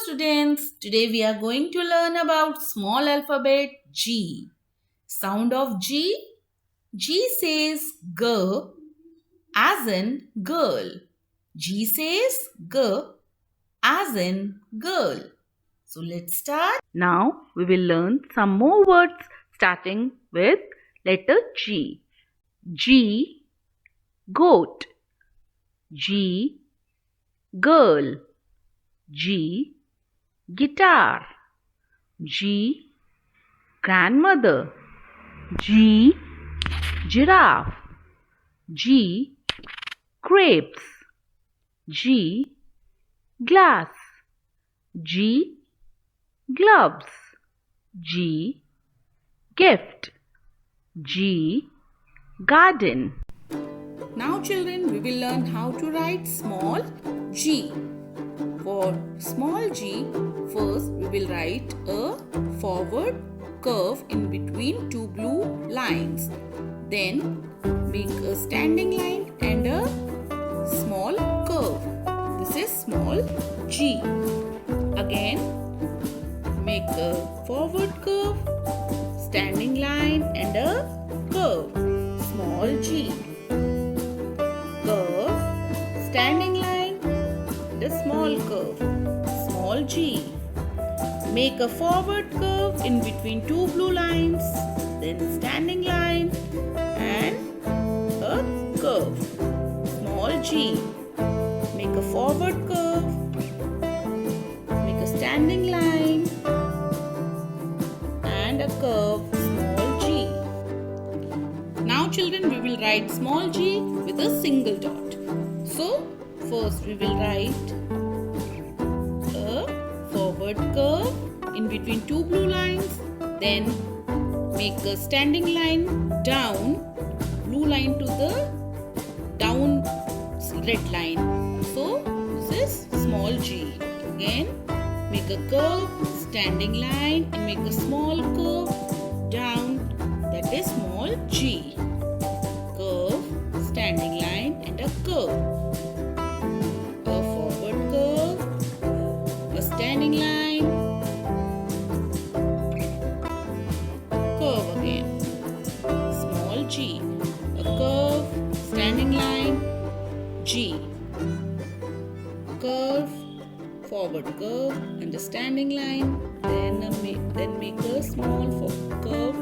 students, today we are going to learn about small alphabet G. Sound of G. G says G as in girl. G says G as in girl. So let's start. Now we will learn some more words starting with letter G. G, goat. G, girl. G, guitar. G, grandmother. G, giraffe. G, grapes. G, glass. G, gloves. G, gift. G, garden. Now children, we will learn how to write small g. For small g, first we will write a forward curve in between two blue lines. Then make a standing line and a small curve. This is small g. Again, make a forward curve, standing line and a curve. Small g. Curve, standing line, and a small curve. Small g. Make a forward curve in between two blue lines, then standing line and a curve. Small g. Make a forward curve, make a standing line and a curve. Small g. Now children, we will write small g with a single dot. So first we will write a forward curve in between two blue lines, then make a standing line down, blue line to the down red line. So this is small g. Again, make a curve, standing line and make a small curve down, that is small g. Curve, standing line and a curve. A forward curve, a standing line, curve again. Small g. A curve, standing line, g. Curve, forward curve and a standing line, then make a small curve